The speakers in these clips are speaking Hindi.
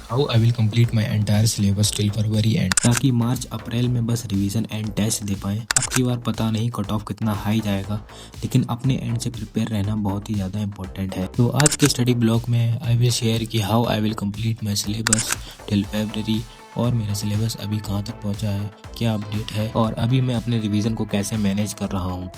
How I will complete my entire syllabus till February and, ताकि मार्च अप्रैल में बस रिवीजन एंड टेस्ट दे पाएँ। अब की बार पता नहीं कट ऑफ कितना हाई जाएगा, लेकिन अपने एंड से प्रिपेयर रहना बहुत ही ज़्यादा इंपॉर्टेंट है। तो आज के स्टडी ब्लॉग में आई विल शेयर कि how I will complete my syllabus till February, और मेरा सिलेबस अभी कहाँ तक पहुँचा है, क्या अपडेट है, और अभी मैं अपने रिवीजन को कैसे मैनेज कर रहा हूँ।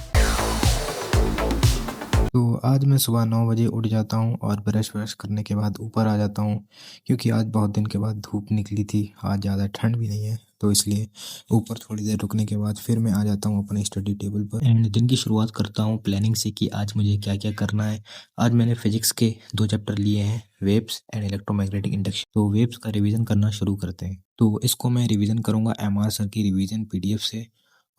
तो आज मैं सुबह 9 बजे उठ जाता हूँ और ब्रश व्रश करने के बाद ऊपर आ जाता हूँ, क्योंकि आज बहुत दिन के बाद धूप निकली थी। आज ज़्यादा ठंड भी नहीं है, तो इसलिए ऊपर थोड़ी देर रुकने के बाद फिर मैं आ जाता हूँ अपने स्टडी टेबल पर एंड दिन की शुरुआत करता हूँ प्लानिंग से कि आज मुझे क्या क्या करना है। आज मैंने फिजिक्स के 2 चैप्टर लिए हैं, वेव्स एंड इलेक्ट्रोमैग्नेटिक इंडक्शन। तो वेव्स का रिवीजन करना शुरू करते हैं। तो इसको मैं रिवीजन करूँगा एमआर सर की रिवीजन पीडीएफ से,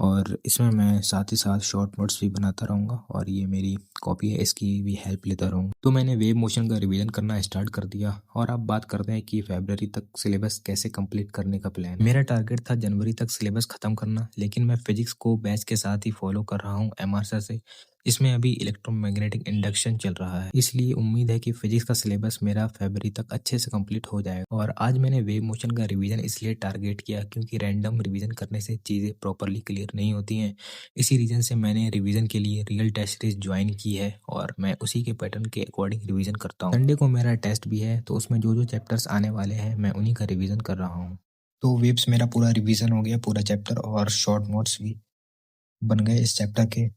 और इसमें मैं साथ ही साथ शॉर्ट नोट्स भी बनाता रहूँगा, और ये मेरी कॉपी है, इसकी भी हेल्प लेता रहूँगा। तो मैंने वेव मोशन का रिवीजन करना स्टार्ट कर दिया, और अब बात करते हैं कि फरवरी तक सिलेबस कैसे कंप्लीट करने का प्लान है। मेरा टारगेट था जनवरी तक सिलेबस खत्म करना, लेकिन मैं फिजिक्स को बैच के साथ ही फॉलो कर रहा हूँ एमआर सर से। इसमें अभी इलेक्ट्रोमैग्नेटिक इंडक्शन चल रहा है, इसलिए उम्मीद है कि फिजिक्स का सिलेबस मेरा फरवरी तक अच्छे से कंप्लीट हो जाएगा। और आज मैंने वेव मोशन का रिवीजन इसलिए टारगेट किया क्योंकि रैंडम रिवीजन करने से चीज़ें प्रॉपरली क्लियर नहीं होती हैं। इसी रीज़न से मैंने रिवीजन के लिए रियल टेस्ट सीरीज ज्वाइन की है, और मैं उसी के पैटर्न के अकॉर्डिंग रिवीजन करता हूँ। संडे को मेरा टेस्ट भी है, तो उसमें जो जो चैप्टर्स आने वाले हैं मैं उन्हीं का रिवीजन कर रहा हूँ। तो वेव्स मेरा पूरा रिवीजन हो गया, पूरा चैप्टर, और शॉर्ट नोट्स भी बन गए इस चैप्टर के।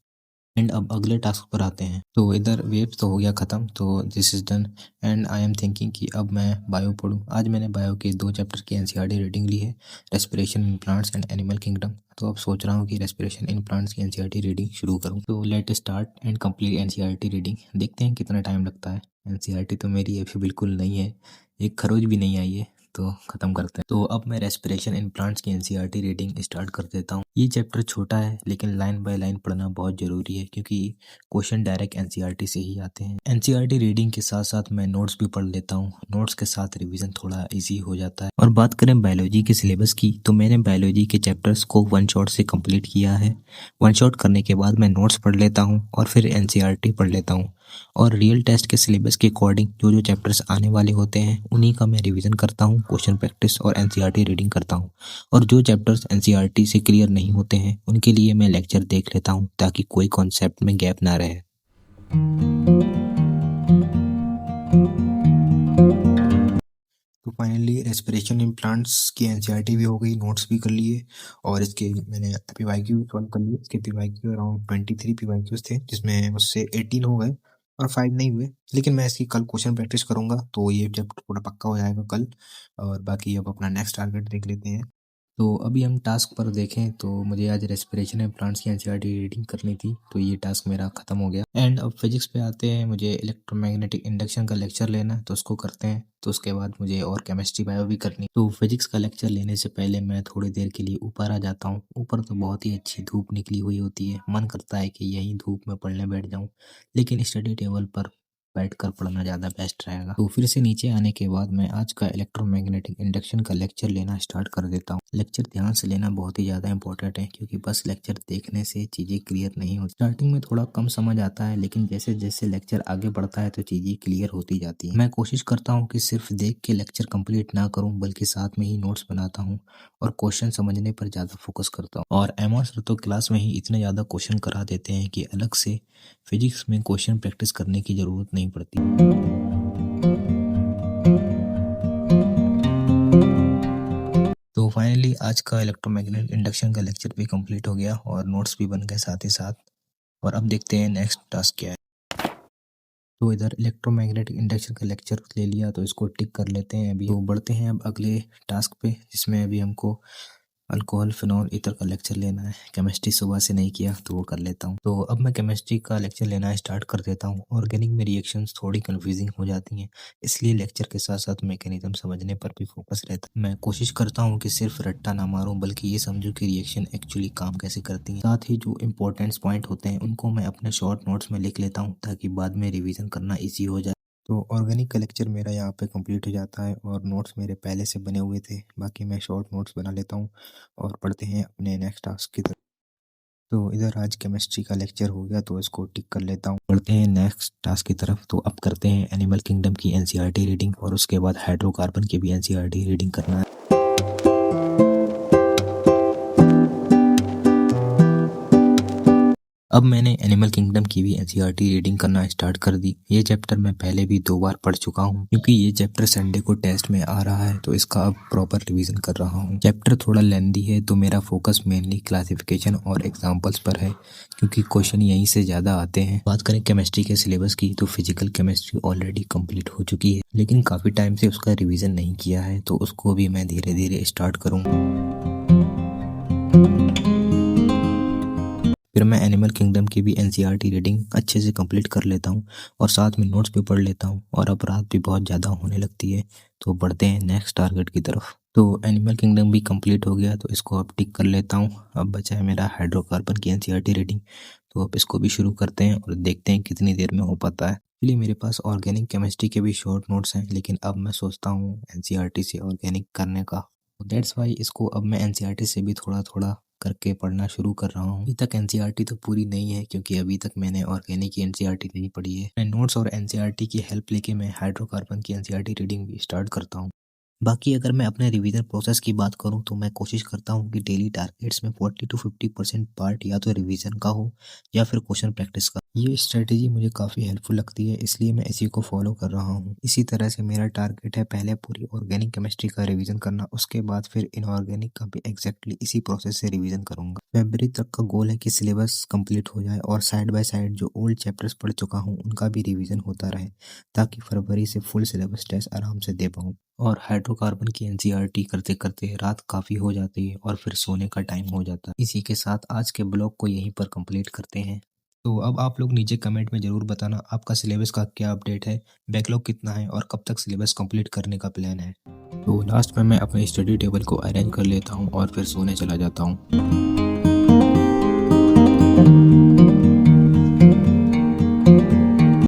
एंड अब अगले टास्क पर आते हैं। तो इधर वेव्स तो हो गया ख़त्म, तो this is done. And I am thinking कि अब मैं बायो पढ़ूँ। आज मैंने बायो के 2 चैप्टर की एनसीईआरटी रीडिंग ली है, respiration in plants and animal kingdom. तो अब सोच रहा हूँ कि रेस्पिरेशन इन प्लांट्स की एनसीईआरटी रीडिंग शुरू करूँ। तो let start and complete NCERT reading. देखते हैं कितना टाइम लगता है। एनसीईआरटी तो मेरी अभी बिल्कुल नहीं है, एक खरोज भी नहीं आई है, तो ख़त्म करते हैं। तो अब मैं रेस्पिरेशन इन प्लांट्स की एनसीईआरटी रीडिंग स्टार्ट कर देता हूँ। ये चैप्टर छोटा है, लेकिन लाइन बाय लाइन पढ़ना बहुत ज़रूरी है, क्योंकि क्वेश्चन डायरेक्ट एनसीईआरटी से ही आते हैं। एनसीईआरटी रीडिंग के साथ साथ मैं नोट्स भी पढ़ लेता हूँ। नोट्स के साथ रिवीजन थोड़ा इजी हो जाता है। और बात करें बायोलॉजी के सिलेबस की, तो मैंने बायोलॉजी के चैप्टर्स को वन शॉट से कंप्लीट किया है। वन शॉट करने के बाद मैं नोट्स पढ़ लेता हूँ और फिर एनसीईआरटी पढ़ लेता हूँ, और रियल टेस्ट के सिलेबस के अकॉर्डिंग जो जो चैप्टर्स आने वाले होते हैं उन्हीं का मैं रिवीजन करता हूँ, क्वेश्चन प्रैक्टिस और एनसीईआरटी रीडिंग करता हूँ। और जो चैप्टर्स एनसीईआरटी से क्लियर नहीं होते हैं उनके लिए मैं लेक्चर देख लेता हूँ, ताकि कोई कॉन्सेप्ट में गैप ना रहे। तो फाइनली रेस्पिरेशन इन प्लांट्स की एनसीईआरटी भी हो गई, नोट्स भी कर लिए, और इसके मैंने पीवाईक्यू सॉल्व कर लिए। इसके पीवाईक्यू अराउंड 23 पीवाईक्यूज थे, जिसमें मुझसे 18 हो गए और 5 नहीं हुए। लेकिन मैं इसकी कल क्वेश्चन प्रैक्टिस करूंगा, तो ये चैप्टर पूरा पक्का हो जाएगा कल। और बाकी अब अपना नेक्स्ट टारगेट देख लेते हैं। तो अभी हम टास्क पर देखें, तो मुझे आज रेस्पिरेशन एंड प्लांट्स की एनसीईआरटी रीडिंग करनी थी, तो ये टास्क मेरा खत्म हो गया। एंड अब फिजिक्स पे आते हैं। मुझे इलेक्ट्रोमैग्नेटिक इंडक्शन का लेक्चर लेना है, तो उसको करते हैं। तो उसके बाद मुझे और केमिस्ट्री बायो भी करनी। तो फिजिक्स का लेक्चर लेने से पहले मैं थोड़ी देर के लिए ऊपर आ जाता हूँ। ऊपर तो बहुत ही अच्छी धूप निकली हुई होती है, मन करता है कि यही धूप में पढ़ने बैठ जाऊँ, लेकिन स्टडी टेबल पर बैठकर पढ़ना ज़्यादा बेस्ट रहेगा। तो फिर से नीचे आने के बाद मैं आज का इलेक्ट्रोमैग्नेटिक इंडक्शन का लेक्चर लेना स्टार्ट कर देता हूँ। लेक्चर ध्यान से लेना बहुत ही ज़्यादा इंपॉर्टेंट है, क्योंकि बस लेक्चर देखने से चीज़ें क्लियर नहीं होती। स्टार्टिंग में थोड़ा कम समझ आता है, लेकिन जैसे जैसे लेक्चर आगे बढ़ता है तो चीज़ें क्लियर होती जाती हैं। मैं कोशिश करता हूँ कि सिर्फ देख के लेक्चर कंप्लीट ना करूँ, बल्कि साथ में ही नोट्स बनाता हूँ और क्वेश्चन समझने पर ज़्यादा फोकस करता हूँ। और एमआर सर तो क्लास में ही इतने ज़्यादा क्वेश्चन करा देते हैं कि अलग से फिजिक्स में क्वेश्चन प्रैक्टिस करने की ज़रूरत नहीं पड़ती। तो फाइनली आज का इलेक्ट्रोमैग्नेटिक इंडक्शन का लेक्चर भी कंप्लीट हो गया, और नोट्स भी बन गए साथ ही साथ। और अब देखते हैं नेक्स्ट टास्क क्या है। तो इधर इलेक्ट्रोमैग्नेटिक इंडक्शन का लेक्चर ले लिया, तो इसको टिक कर लेते हैं अभी। तो बढ़ते हैं अब अगले टास्क पे, जिसमें अभी हमको अल्कोहल फिनॉल ईथर का लेक्चर लेना है। केमिस्ट्री सुबह से नहीं किया, तो वो कर लेता हूँ। तो अब मैं केमिस्ट्री का लेक्चर लेना स्टार्ट कर देता हूँ। ऑर्गेनिक में रिएक्शंस थोड़ी कंफ्यूजिंग हो जाती हैं, इसलिए लेक्चर के साथ साथ मैकेनिज्म समझने पर भी फोकस रहता है। मैं कोशिश करता हूँ कि सिर्फ रट्टा ना मारूं, बल्कि ये समझूं कि रिएक्शन एक्चुअली काम कैसे करती हैं। साथ ही जो इंपॉर्टेंट पॉइंट होते हैं उनको मैं अपने शॉर्ट नोट्स में लिख लेता हूँ, ताकि बाद में रिविजन करना ईजी हो जाए। तो ऑर्गेनिक का लेक्चर मेरा यहाँ पे कंप्लीट हो जाता है, और नोट्स मेरे पहले से बने हुए थे। बाकी मैं शॉर्ट नोट्स बना लेता हूँ, और पढ़ते हैं अपने नेक्स्ट टास्क की तरफ। तो इधर आज केमिस्ट्री का लेक्चर हो गया तो इसको टिक कर लेता हूँ। बढ़ते हैं नेक्स्ट टास्क की तरफ। तो अब करते हैं एनिमल किंगडम की एनसीईआरटी रीडिंग और उसके बाद हाइड्रोकार्बन की भी एनसीईआरटी रीडिंग करना है। अब मैंने एनिमल किंगडम की भी एनसीईआरटी रीडिंग करना स्टार्ट कर दी। ये चैप्टर मैं पहले भी 2 बार पढ़ चुका हूँ, क्योंकि ये चैप्टर संडे को टेस्ट में आ रहा है तो इसका अब प्रॉपर रिवीजन कर रहा हूँ। चैप्टर थोड़ा लेंदी है तो मेरा फोकस मेनली क्लासिफिकेशन और एग्जाम्पल्स पर है, क्योंकि क्वेश्चन यहीं से ज़्यादा आते हैं। बात करें केमिस्ट्री के सिलेबस की तो फिजिकल केमिस्ट्री ऑलरेडी कंप्लीट हो चुकी है, लेकिन काफ़ी टाइम से उसका रिविज़न नहीं किया है, तो उसको भी मैं धीरे धीरे स्टार्ट करूँगा। फिर मैं एनिमल किंगडम की भी एनसीईआरटी रीडिंग अच्छे से कंप्लीट कर लेता हूँ और साथ में नोट्स भी पढ़ लेता हूँ। और अब रात भी बहुत ज़्यादा होने लगती है, तो बढ़ते हैं नेक्स्ट टारगेट की तरफ। तो एनिमल किंगडम भी कंप्लीट हो गया तो इसको अब टिक कर लेता हूँ। अब बचा है मेरा हाइड्रोकार्बन की एनसीईआरटी रीडिंग, तो अब इसको भी शुरू करते हैं और देखते हैं कितनी देर में हो पाता है। इसलिए मेरे पास ऑर्गेनिक केमिस्ट्री के भी शॉर्ट नोट्स हैं, लेकिन अब मैं सोचता हूँ एनसीईआरटी से ऑर्गेनिक करने का। दैट्स वाई इसको अब मैं एनसीईआरटी से भी थोड़ा थोड़ा करके पढ़ना शुरू कर रहा हूँ। अभी तक एनसीईआरटी तो पूरी नहीं है, क्योंकि अभी तक मैंने ऑर्गेनिक की एनसीईआरटी नहीं पढ़ी है। मैं नोट्स और एनसीईआरटी की हेल्प लेके मैं हाइड्रोकार्बन की एनसीईआरटी रीडिंग भी स्टार्ट करता हूँ। बाकी अगर मैं अपने रिवीजन प्रोसेस की बात करूं तो मैं कोशिश करता हूं कि डेली टारगेट्स में 40 to 50% पार्ट या तो रिवीजन का हो या फिर क्वेश्चन प्रैक्टिस का। ये स्ट्रेटेजी मुझे काफ़ी हेल्पफुल लगती है, इसलिए मैं इसी को फॉलो कर रहा हूं। इसी तरह से मेरा टारगेट है पहले पूरी ऑर्गेनिक केमिस्ट्री का रिवीजन करना, उसके बाद फिर इनऑर्गेनिक का भी एग्जैक्टली इसी प्रोसेस से रिवीजन करूंगा। फरवरी तक का गोल है कि सिलेबस कंप्लीट हो जाए और साइड बाय साइड जो ओल्ड चैप्टर्स पढ़ चुका हूँ उनका भी रिवीजन होता रहे, ताकि फरवरी से फुल सिलेबस टेस्ट आराम से दे पाऊँ। और हाइड्रोकार्बन की एनसीईआरटी करते करते रात काफ़ी हो जाती है और फिर सोने का टाइम हो जाता है। इसी के साथ आज के ब्लॉग को यहीं पर कंप्लीट करते हैं। तो अब आप लोग नीचे कमेंट में ज़रूर बताना आपका सिलेबस का क्या अपडेट है, बैकलॉग कितना है और कब तक सिलेबस कंप्लीट करने का प्लान है। तो लास्ट में मैं अपने स्टडी टेबल को अरेंज कर लेता हूँ और फिर सोने चला जाता हूँ।